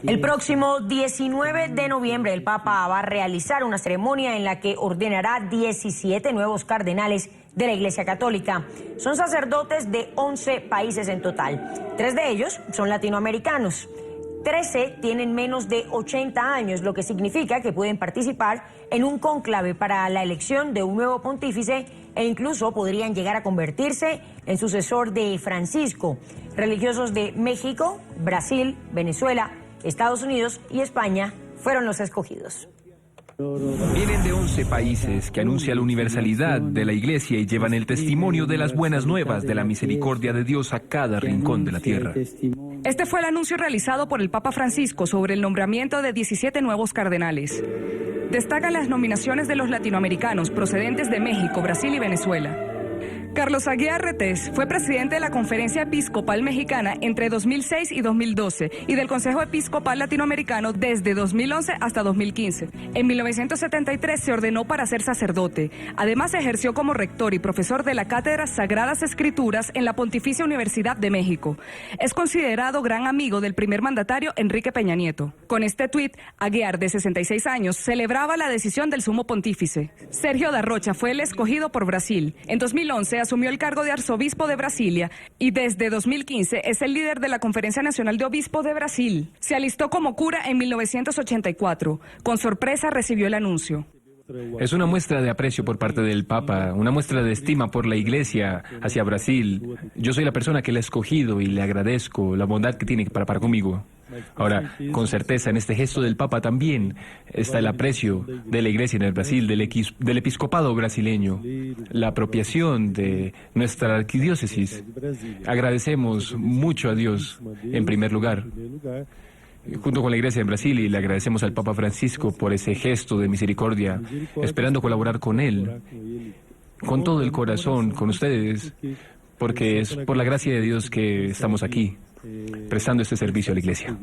El próximo 19 de noviembre el Papa va a realizar una ceremonia en la que ordenará 17 nuevos cardenales de la Iglesia Católica. Son sacerdotes de 11 países en total. 3 de ellos son latinoamericanos. 13 tienen menos de 80 años, lo que significa que pueden participar en un cónclave para la elección de un nuevo pontífice e incluso podrían llegar a convertirse en sucesor de Francisco. Religiosos de México, Brasil, Venezuela, Estados Unidos y España fueron los escogidos. Vienen de 11 países que anuncian la universalidad de la Iglesia y llevan el testimonio de las buenas nuevas de la misericordia de Dios a cada rincón de la tierra. Este fue el anuncio realizado por el Papa Francisco sobre el nombramiento de 17 nuevos cardenales. Destacan las nominaciones de los latinoamericanos procedentes de México, Brasil y Venezuela. Carlos Aguiar Retés fue presidente de la Conferencia Episcopal Mexicana entre 2006 y 2012 y del Consejo Episcopal Latinoamericano desde 2011 hasta 2015. En 1973 se ordenó para ser sacerdote. Además ejerció como rector y profesor de la Cátedra Sagradas Escrituras en la Pontificia Universidad de México. Es considerado gran amigo del primer mandatario Enrique Peña Nieto. Con este tuit, Aguiar, de 66 años, celebraba la decisión del sumo pontífice. Sergio Darrocha fue el escogido por Brasil. En 2011 asumió el cargo de arzobispo de Brasilia y desde 2015 es el líder de la Conferencia Nacional de Obispos de Brasil. Se alistó como cura en 1984. Con sorpresa recibió el anuncio. Es una muestra de aprecio por parte del Papa, una muestra de estima por la Iglesia hacia Brasil. Yo soy la persona que le ha escogido y le agradezco la bondad que tiene para conmigo. Ahora, con certeza, en este gesto del Papa también está el aprecio de la Iglesia en el Brasil, del episcopado brasileño, la apropiación de nuestra arquidiócesis. Agradecemos mucho a Dios, en primer lugar, junto con la Iglesia en Brasil, y le agradecemos al Papa Francisco por ese gesto de misericordia, esperando colaborar con él, con todo el corazón, con ustedes, porque es por la gracia de Dios que estamos aquí, prestando este servicio a la Iglesia.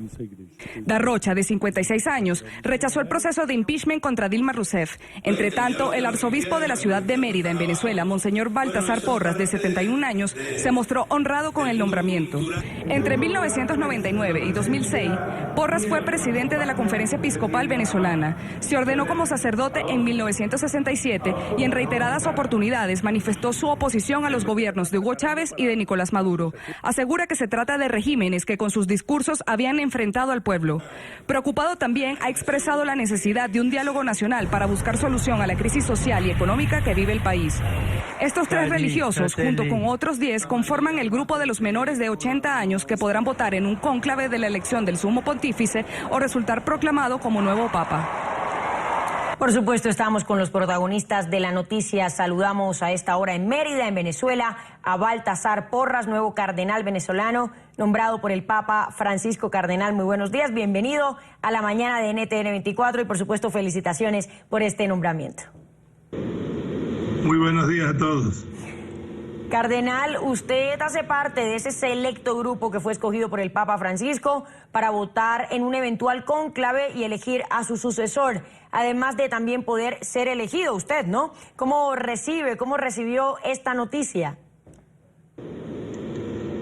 Darrocha, de 56 años, rechazó el proceso de impeachment contra Dilma Rousseff. Entre tanto, el arzobispo de la ciudad de Mérida, en Venezuela, Monseñor Baltasar Porras, de 71 años, se mostró honrado con el nombramiento. Entre 1999 y 2006, Porras fue presidente de la Conferencia Episcopal Venezolana. Se ordenó como sacerdote en 1967 y en reiteradas oportunidades manifestó su oposición a los gobiernos de Hugo Chávez y de Nicolás Maduro. Asegura que se trata de regímenes que con sus discursos habían enfrentado al pueblo. Preocupado también, ha expresado la necesidad de un diálogo nacional para buscar solución a la crisis social y económica que vive el país. Estos 3 religiosos, junto con otros 10, conforman el grupo de los menores de 80 años que podrán votar en un cónclave de la elección del sumo pontífice o resultar proclamado como nuevo papa. Por supuesto, estamos con los protagonistas de la noticia. Saludamos a esta hora en Mérida, en Venezuela, a Baltasar Porras, nuevo cardenal venezolano, nombrado por el Papa Francisco. Cardenal, muy buenos días, bienvenido a la mañana de NTN 24 y por supuesto felicitaciones por este nombramiento. Muy buenos días a todos. Cardenal, usted hace parte de ese selecto grupo que fue escogido por el Papa Francisco para votar en un eventual cónclave y elegir a su sucesor, además de también poder ser elegido usted, ¿no? ¿Cómo recibió esta noticia?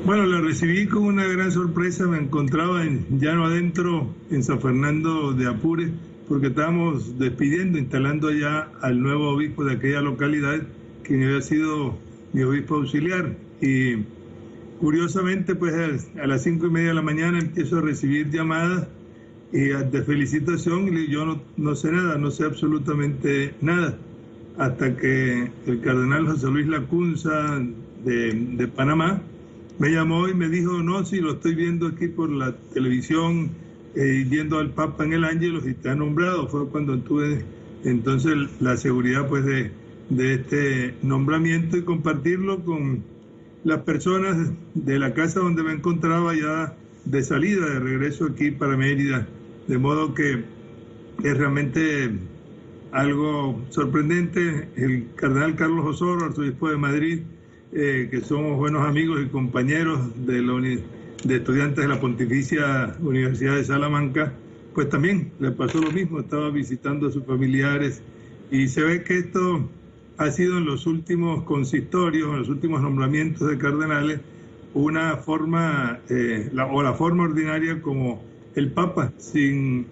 Bueno, la recibí con una gran sorpresa. Me encontraba en Llano Adentro, en San Fernando de Apure, porque estábamos instalando allá al nuevo obispo de aquella localidad, quien había sido mi obispo auxiliar. Y curiosamente, pues a las 5:30 de la mañana empiezo a recibir llamadas de felicitación y yo no sé nada, no sé absolutamente nada, hasta que el cardenal José Luis Lacunza de Panamá me llamó y me dijo: no, sí, lo estoy viendo aquí por la televisión, viendo al Papa en el Ángelus y te ha nombrado. Fue cuando tuve entonces la seguridad pues de este nombramiento y compartirlo con las personas de la casa donde me encontraba ya de salida, de regreso aquí para Mérida. De modo que es realmente algo sorprendente. El cardenal Carlos Osoro, arzobispo de Madrid, que somos buenos amigos y compañeros de estudiantes de la Pontificia Universidad de Salamanca, pues también le pasó lo mismo, estaba visitando a sus familiares y se ve que esto ha sido en los últimos consistorios, en los últimos nombramientos de cardenales, una forma, la forma ordinaria como el Papa, sin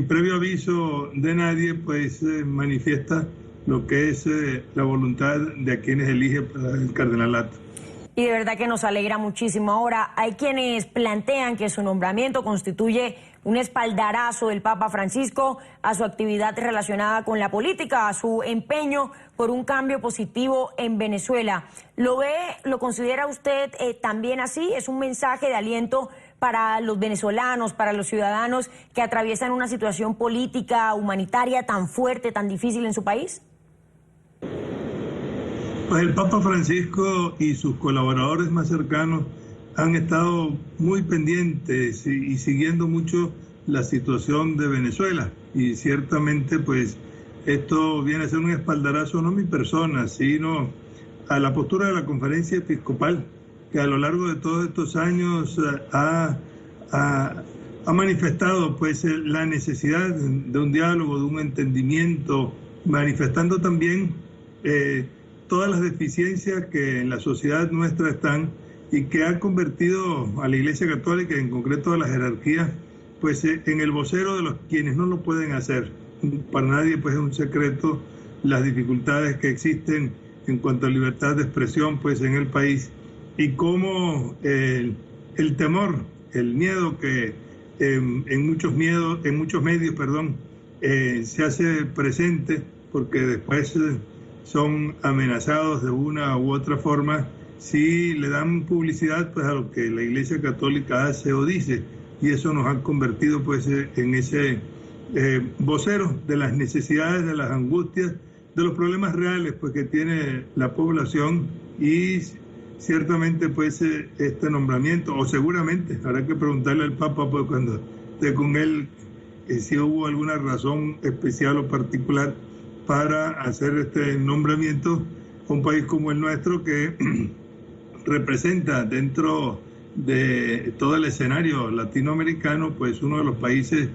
previo aviso de nadie, pues manifiesta lo que es la voluntad de a quienes elige para el cardenalato. Y de verdad que nos alegra muchísimo. Ahora, hay quienes plantean que su nombramiento constituye un espaldarazo del Papa Francisco a su actividad relacionada con la política, a su empeño por un cambio positivo en Venezuela. ¿Lo considera usted también así? ¿Es un mensaje de aliento para los venezolanos, para los ciudadanos que atraviesan una situación política, humanitaria tan fuerte, tan difícil en su país? Pues el Papa Francisco y sus colaboradores más cercanos han estado muy pendientes y siguiendo mucho la situación de Venezuela. Y ciertamente, pues, esto viene a ser un espaldarazo no a mi persona, sino a la postura de la Conferencia Episcopal, que a lo largo de todos estos años ha manifestado, pues, la necesidad de un diálogo, de un entendimiento, manifestando también todas las deficiencias que en la sociedad nuestra están y que ha convertido a la Iglesia Católica, en concreto a la jerarquía, pues en el vocero de los quienes no lo pueden hacer. Para nadie pues es un secreto las dificultades que existen en cuanto a libertad de expresión pues en el país y cómo el temor, el miedo que en muchos medios se hace presente porque después son amenazados de una u otra forma si le dan publicidad pues a lo que la Iglesia Católica hace o dice, y eso nos ha convertido pues en ese vocero de las necesidades, de las angustias, de los problemas reales pues que tiene la población. Y ciertamente pues este nombramiento, o seguramente habrá que preguntarle al Papa pues cuando esté con él si hubo alguna razón especial o particular para hacer este nombramiento a un país como el nuestro, que representa dentro de todo el escenario latinoamericano pues uno de los países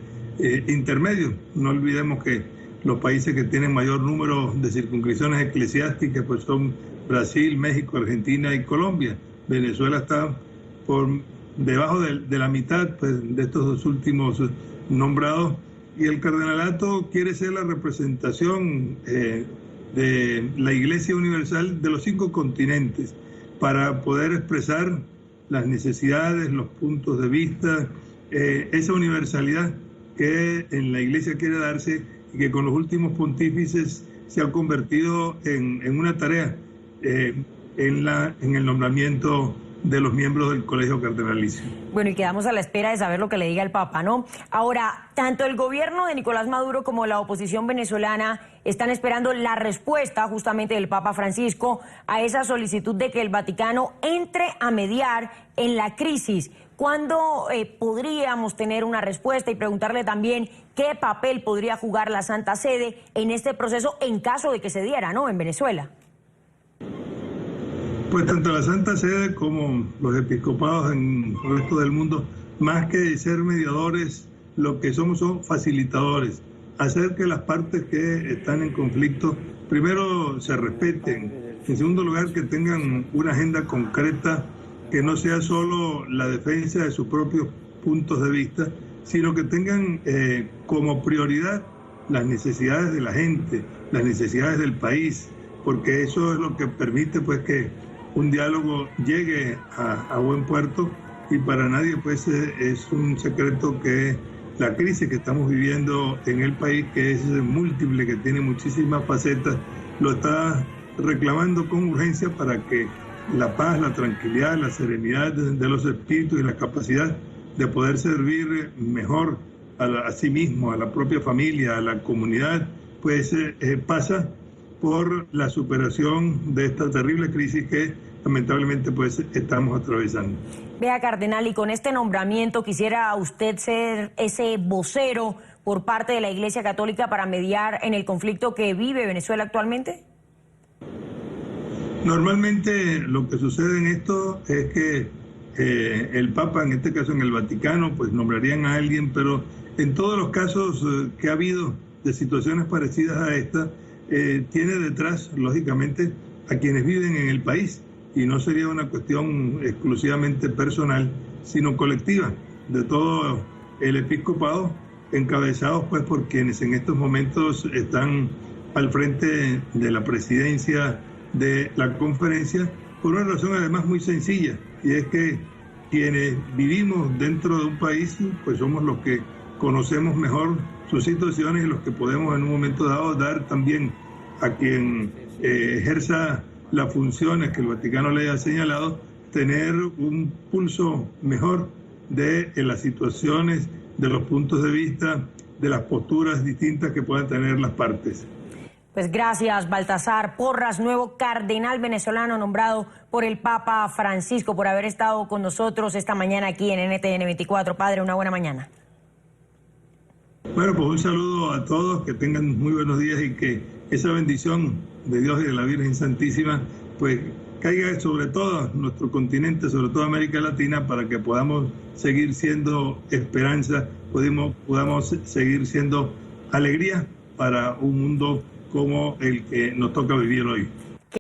intermedios. No olvidemos que los países que tienen mayor número de circunscripciones eclesiásticas pues son Brasil, México, Argentina y Colombia. Venezuela está por debajo de la mitad pues, de estos dos últimos nombrados. Y el cardenalato quiere ser la representación de la Iglesia Universal de los 5 continentes para poder expresar las necesidades, los puntos de vista, esa universalidad que en la Iglesia quiere darse y que con los últimos pontífices se ha convertido en una tarea en el nombramiento de los miembros del Colegio Cardenalicio. Bueno, y quedamos a la espera de saber lo que le diga el Papa, ¿no? Ahora, tanto el gobierno de Nicolás Maduro como la oposición venezolana están esperando la respuesta justamente del Papa Francisco a esa solicitud de que el Vaticano entre a mediar en la crisis. ¿Cuándo podríamos tener una respuesta? Y preguntarle también qué papel podría jugar la Santa Sede en este proceso en caso de que se diera, ¿no?, en Venezuela. Pues tanto la Santa Sede como los episcopados en el resto del mundo, más que ser mediadores, lo que somos son facilitadores, hacer que las partes que están en conflicto primero se respeten, en segundo lugar que tengan una agenda concreta, que no sea solo la defensa de sus propios puntos de vista, sino que tengan como prioridad las necesidades de la gente, las necesidades del país, porque eso es lo que permite pues que un diálogo llegue a buen puerto. Y para nadie pues es un secreto que la crisis que estamos viviendo en el país, que es múltiple, que tiene muchísimas facetas, lo está reclamando con urgencia para que la paz, la tranquilidad, la serenidad de los espíritus y la capacidad de poder servir mejor a sí mismo, a la propia familia, a la comunidad, pues pasa por la superación de esta terrible crisis que lamentablemente pues estamos atravesando. Vea, cardenal, y con este nombramiento quisiera usted ser ese vocero por parte de la Iglesia Católica para mediar en el conflicto que vive Venezuela actualmente. Normalmente lo que sucede en esto es que el Papa, en este caso en el Vaticano, pues nombrarían a alguien, pero en todos los casos que ha habido de situaciones parecidas a esta, tiene detrás, lógicamente, a quienes viven en el país y no sería una cuestión exclusivamente personal, sino colectiva, de todo el episcopado, encabezados pues por quienes en estos momentos están al frente de la presidencia de la conferencia, por una razón además muy sencilla, y es que quienes vivimos dentro de un país, pues somos los que conocemos mejor sus situaciones y los que podemos en un momento dado dar también a quien ejerza las funciones que el Vaticano le haya señalado, tener un pulso mejor de las situaciones, de los puntos de vista, de las posturas distintas que puedan tener las partes. Pues gracias, Baltasar Porras, nuevo cardenal venezolano nombrado por el Papa Francisco, por haber estado con nosotros esta mañana aquí en NTN 24. Padre, una buena mañana. Bueno, pues un saludo a todos, que tengan muy buenos días y que esa bendición de Dios y de la Virgen Santísima pues caiga sobre todo nuestro continente, sobre todo América Latina, para que podamos seguir siendo esperanza, podamos seguir siendo alegría para un mundo como el que nos toca vivir hoy.